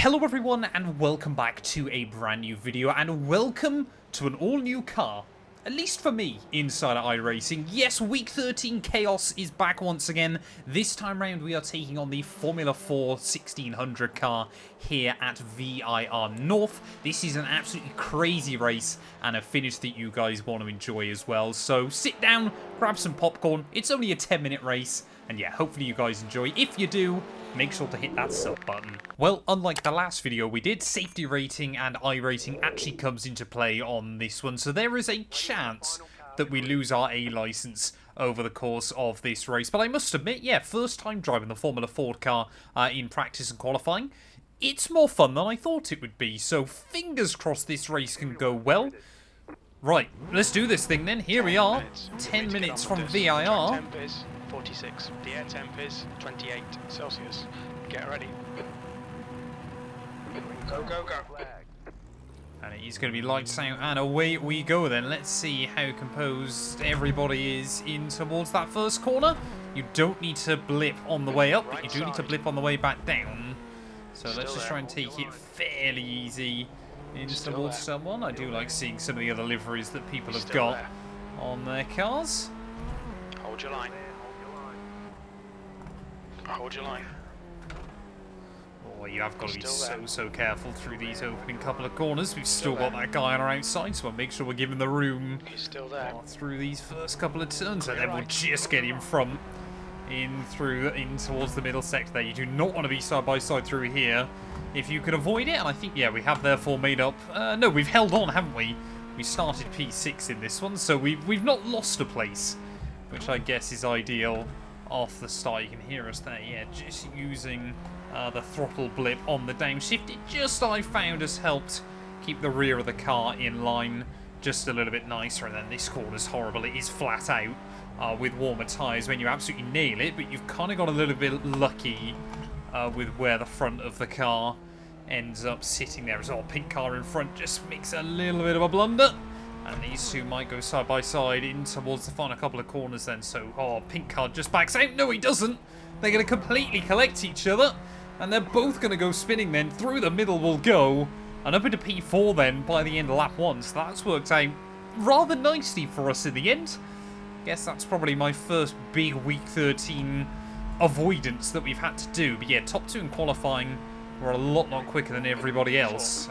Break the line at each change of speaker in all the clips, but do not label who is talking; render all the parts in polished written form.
Hello everyone and welcome back to a brand new video and welcome to an all new car, at least for me, inside of iRacing. Yes, week 13 chaos is back once again. This time round we are taking on the Formula 4 1600 car here at VIR North. This is an absolutely crazy race and a finish that you guys want to enjoy as well. So sit down, grab some popcorn. It's only a 10-minute race and yeah, hopefully you guys enjoy. If you do, make sure to hit that sub button. Well, unlike the last video we did, safety rating and iRacing actually comes into play on this one. So there is a chance that we lose our A license over the course of this race. But I must admit, yeah, first time driving the Formula 4 car in practice and qualifying. It's more fun than I thought it would be. So fingers crossed this race can go well. Right, let's do this thing then. Here we are, 10 minutes from VIR.
46. The air temp is 28 Celsius. Get ready. Go, go, go.
And it is going to be lights out and away we go then. Let's see how composed everybody is in towards that first corner. You don't need to blip on the way up, but you do need to blip on the way back down. So let's just try and take it fairly easy in towards someone. I do like seeing some of the other liveries that people have got on their cars.
Hold your line. Hold your line.
Oh, you have got to be so careful through these opening couple of corners. We've still got that guy on our outside, so I'll make sure we're giving the room.
He's still there.
Through these first couple of turns, and then we'll just get in front, in towards the middle sector there. You do not want to be side by side through here if you can avoid it. And I think, yeah, we have therefore made up. No, we've held on, haven't we? We started P6 in this one, so we've not lost a place, which I guess is ideal. Off the start, you can hear us there, yeah, just using the throttle blip on the downshift. It just, I found, has helped keep the rear of the car in line just a little bit nicer. And then this corner's horrible. It is flat out with warmer tyres when you absolutely nail it, but you've kind of got a little bit lucky with where the front of the car ends up sitting there as well. Pink car in front just makes a little bit of a blunder. And these two might go side by side in towards the final couple of corners then. So, oh, pink car just backs out. No, he doesn't. They're going to completely collect each other. And they're both going to go spinning then. Through the middle will go. And up into P4 then by the end of lap 1. So that's worked out rather nicely for us in the end. Guess that's probably my first big week 13 avoidance that we've had to do. But yeah, top 2 in qualifying were a lot quicker than everybody else.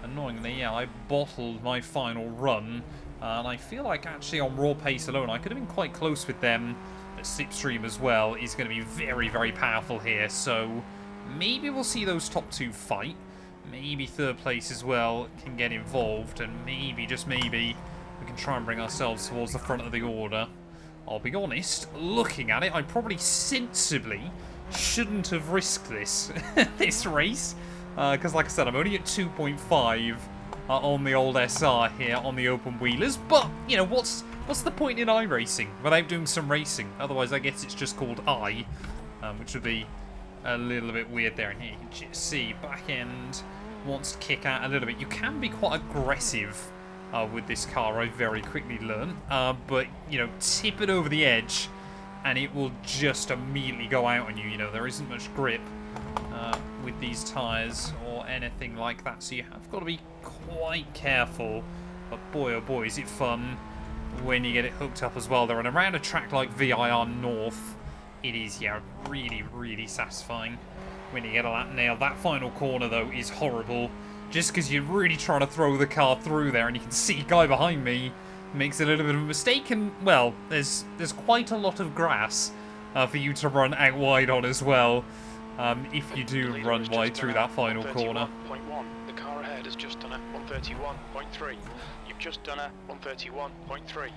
Annoyingly, yeah, I bottled my final run, and I feel like actually on raw pace alone, I could have been quite close with them. But slipstream as well is going to be very powerful here, so maybe we'll see those top 2 fight. Maybe third place as well can get involved, and maybe, just maybe, we can try and bring ourselves towards the front of the order. I'll be honest, looking at it, I probably sensibly shouldn't have risked this, this race. Because like I said, I'm only at 2.5 on the old SR here on the open wheelers. But, you know, what's the point in iRacing without doing some racing? Otherwise, I guess it's just called I, which would be a little bit weird there. And here you can just see back end wants to kick out a little bit. You can be quite aggressive with this car, I very quickly learned. But, you know, tip it over the edge and it will just immediately go out on you. You know, there isn't much grip with these tyres or anything like that, so you have got to be quite careful. But boy oh boy is it fun when you get it hooked up as well there. And around a track like VIR North, it is, yeah, really satisfying when you get a lap nail. That final corner though is horrible, just because you're really trying to throw the car through there, and you can see a guy behind me makes a little bit of a mistake, and well, there's quite a lot of grass for you to run out wide on as well. If you do run wide through that final corner.
The car ahead has just done a 131.3. You've just done a 131.3.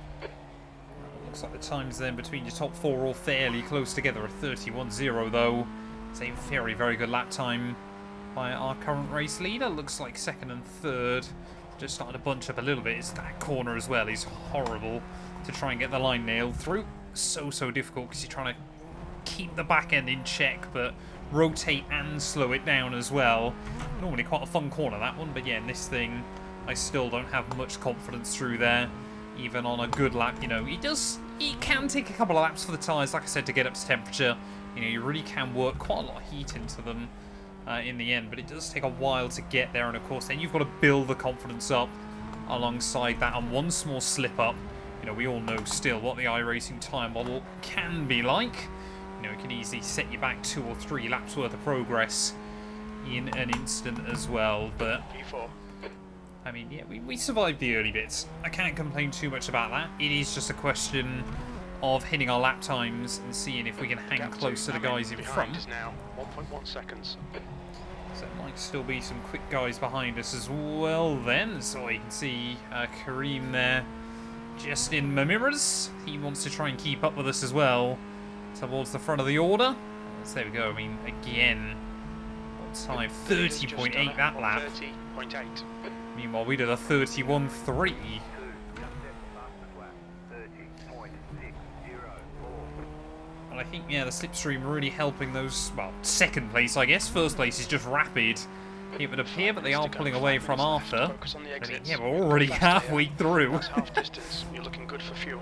Looks like the times then between your top 4 are all fairly close together. A 31.0 though. It's a very good lap time by our current race leader. Looks like second and third just starting to bunch up a little bit. It's that corner as well is horrible to try and get the line nailed through. So difficult because you're trying to keep the back end in check, but rotate and slow it down as well. Normally quite a fun corner, that one, but yeah, in this thing I still don't have much confidence through there, even on a good lap. You know, it can take a couple of laps for the tyres, like I said, to get up to temperature. You know, you really can work quite a lot of heat into them in the end, but it does take a while to get there, and of course then you've got to build the confidence up alongside that, and one small slip up, you know, we all know still what the iRacing time model can be like. You know, it can easily set you back 2 or 3 laps worth of progress in an instant as well, but I mean, yeah, we survived the early bits. I can't complain too much about that. It is just a question of hitting our lap times and seeing if we can hang close to the guys in front.
Now 1.1 seconds.
So there might still be some quick guys behind us as well then. So you can see Kareem there just in my mirrors. He wants to try and keep up with us as well towards the front of the order. So there we go. I mean, again, what time? 30.8 that lap.
30.8.
Meanwhile, we did a 31.3. And I think, yeah, the slipstream really helping those, well, second place, I guess. First place is just rapid, it would appear, but they are pulling away from Arthur. I mean, yeah, we're already halfway through.
Half distance. You're looking good for fuel.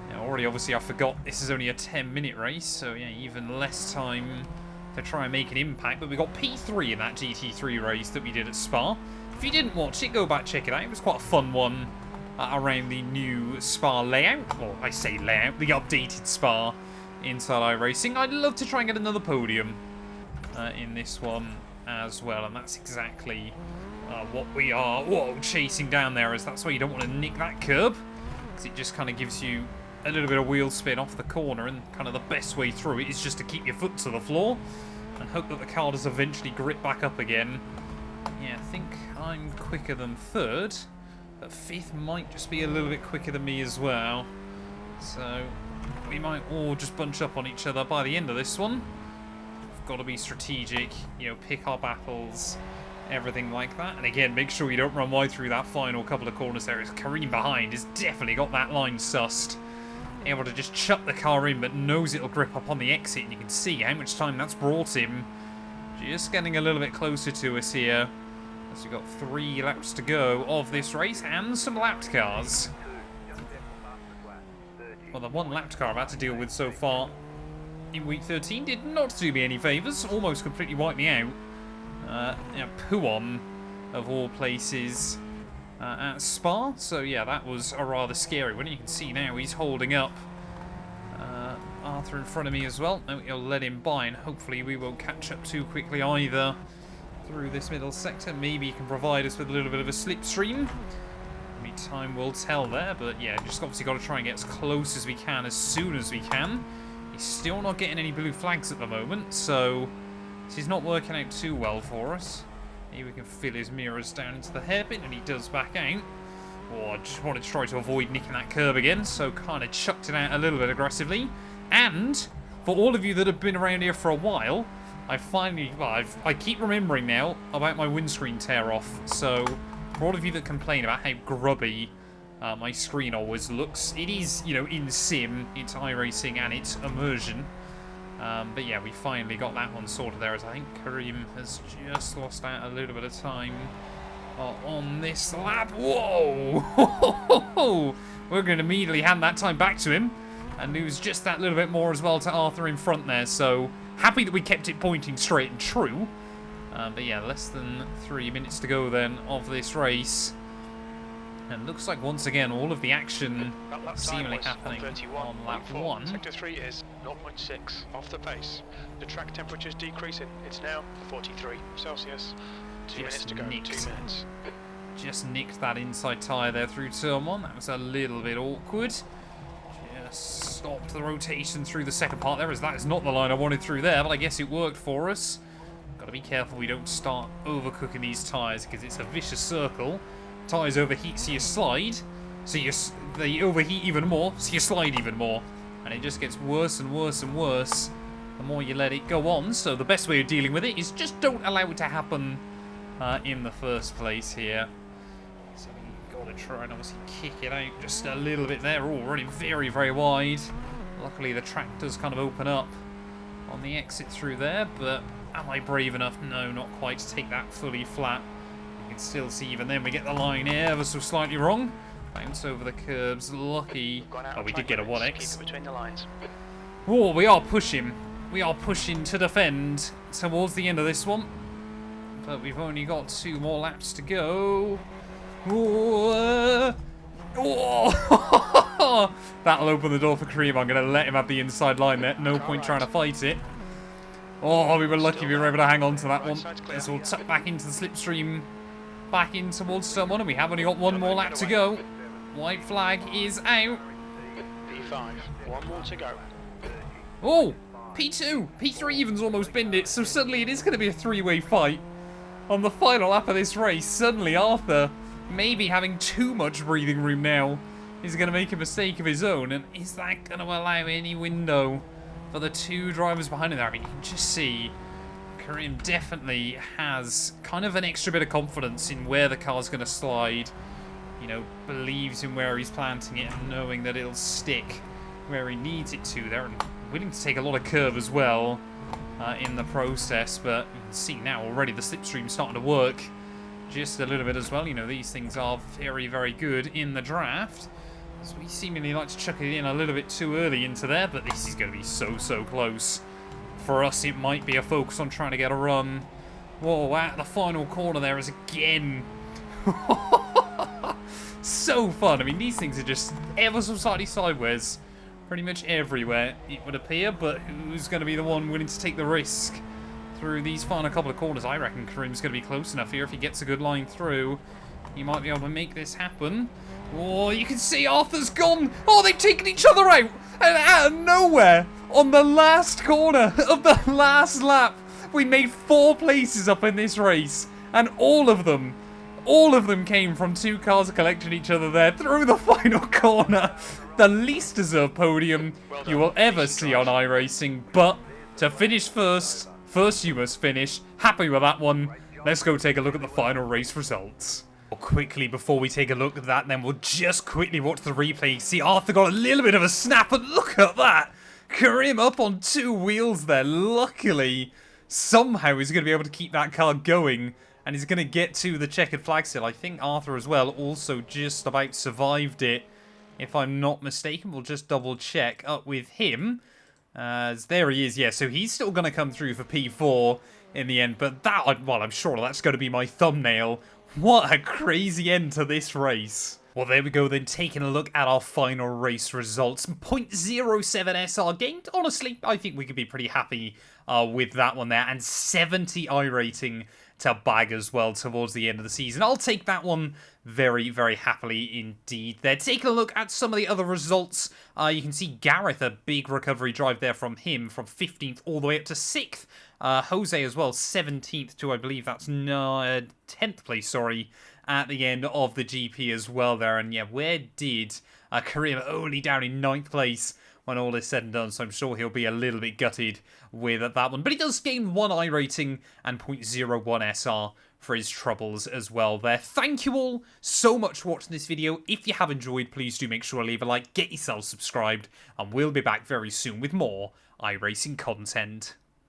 Yeah, already, obviously, I forgot this is only a 10-minute race, so yeah, even less time to try and make an impact. But we got P3 in that GT3 race that we did at Spa. If you didn't watch it, go back, check it out. It was quite a fun one around the new Spa layout. Well, I say layout, the updated Spa inside iRacing. I'd love to try and get another podium in this one as well, and that's exactly what we are chasing down there, as that's why you don't want to nick that curb, because it just kind of gives you a little bit of wheel spin off the corner, and kind of the best way through it is just to keep your foot to the floor and hope that the car does eventually grip back up again. Yeah, I think I'm quicker than third, but fifth might just be a little bit quicker than me as well. So we might all just bunch up on each other by the end of this one. We've got to be strategic, you know, pick our battles, everything like that. And again, make sure you don't run wide through that final couple of corners there, as Kareem behind has definitely got that line sussed. Able to just chuck the car in, but knows it'll grip up on the exit, and you can see how much time that's brought him. Just getting a little bit closer to us here, as we've got 3 laps to go of this race, and some lapped cars. Well, the one lapped car I've had to deal with so far in week 13 did not do me any favours, almost completely wiped me out. You know, Puon, of all places, at Spa, so yeah, that was a rather scary one. You can see now he's holding up Arthur in front of me as well. Now he'll let him by, and hopefully we won't catch up too quickly either through this middle sector. Maybe he can provide us with a little bit of a slipstream. Maybe time will tell there, but yeah, just obviously got to try and get as close as we can as soon as we can. He's still not getting any blue flags at the moment, so this is not working out too well for us. Maybe we can fill his mirrors down into the hairpin, and he does back out. Oh, I just wanted to try to avoid nicking that curb again, so kind of chucked it out a little bit aggressively. And for all of you that have been around here for a while, I finally, well, I keep remembering now about my windscreen tear off. So for all of you that complain about how grubby my screen always looks, it is, you know, in sim, it's iRacing and it's immersion. But yeah, we finally got that one sorted there, as I think Kareem has just lost out a little bit of time on this lap. Whoa! We're going to immediately hand that time back to him and lose just that little bit more as well to Arthur in front there. So happy that we kept it pointing straight and true. But yeah, less than 3 minutes to go then of this race. And looks like once again all of the action seemingly happening on lap 1.
Sector 3 is 0.6 off the pace. The track temperature's decreasing. It's now 43 Celsius. 2 minutes to go. 2 minutes.
Just nicked that inside tyre there through turn 1. That was a little bit awkward. Just stopped the rotation through the second part there, as that is not the line I wanted through there, but I guess it worked for us. Got to be careful we don't start overcooking these tyres, because it's a vicious circle. Tyres overheat, so you slide, so they overheat even more, so you slide even more, and it just gets worse and worse and worse the more you let it go on. So the best way of dealing with it is just don't allow it to happen in the first place here. So we've got to try and obviously kick it out just a little bit there. Oh, running very, very wide. Luckily the track does kind of open up on the exit through there, but am I brave enough? No, not quite, to take that fully flat. You can still see even then we get the line ever so slightly wrong. Bounce over the curbs, lucky. Oh, we did get a 1x.
Between the lines.
Oh, we are pushing. we are pushing to defend towards the end of this one. But we've only got 2 more laps to go. Oh. That'll open the door for Kareem. I'm going to let him have the inside line there. No point trying to fight it. Oh, we were lucky we were able to hang on to that one. As we'll tuck back into the slipstream, back in towards someone, and we have only got 1 more lap to go. White flag is out.
P5, 1 more to go.
Oh, P2. P3 even's almost binned it, so suddenly it is going to be a 3-way fight. On the final lap of this race, suddenly Arthur, maybe having too much breathing room now, is going to make a mistake of his own. And is that going to allow any window for the 2 drivers behind him there? I mean, you can just see Kareem definitely has kind of an extra bit of confidence in where the car's going to slide. You know, believes in where he's planting it and knowing that it'll stick where he needs it to there. And willing to take a lot of curve as well in the process. But you can see now already the slipstream's starting to work just a little bit as well. You know, these things are very, very good in the draft. So we seemingly like to chuck it in a little bit too early into there, but this is going to be so, so close. For us, it might be a focus on trying to get a run. Whoa, at the final corner there is again. So fun. I mean, these things are just ever so slightly sideways. Pretty much everywhere, it would appear, but who's going to be the one willing to take the risk through these final couple of corners? I reckon Kareem's going to be close enough here. If he gets a good line through, he might be able to make this happen. Oh, you can see Arthur's gone. Oh, they've taken each other out. And out of nowhere, on the last corner of the last lap, we made 4 places up in this race. And all of them came from 2 cars collecting each other there through the final corner. The least deserved podium you will ever see on iRacing. But to finish first you must finish. Happy with that one. Let's go take a look at the final race results. Quickly, before we take a look at that, then we'll just quickly watch the replay. See, Arthur got a little bit of a snap, and look at that. Kareem up on 2 wheels there. Luckily, somehow he's going to be able to keep that car going. And he's going to get to the checkered flag still. I think Arthur as well also just about survived it. If I'm not mistaken, we'll just double check up with him. There he is, yeah. So he's still going to come through for P4 in the end. But that, well, I'm sure that's going to be my thumbnail. What a crazy end to this race. Well, there we go then, taking a look at our final race results. 0.07 SR gained. Honestly, I think we could be pretty happy with that one there. And 70 I rating to bag as well towards the end of the season. I'll take that one very, very happily indeed. There, taking a look at some of the other results. You can see Gareth, a big recovery drive there from him, from 15th all the way up to 6th. Jose as well, 17th to, I believe that's 10th place, sorry, at the end of the GP as well there. And yeah, where did Kareem only down in 9th place when all is said and done, so I'm sure he'll be a little bit gutted with that one. But he does gain 1 I rating and 0.01 SR for his troubles as well there. Thank you all so much for watching this video. If you have enjoyed, please do make sure to leave a like, get yourself subscribed, and we'll be back very soon with more iRacing content.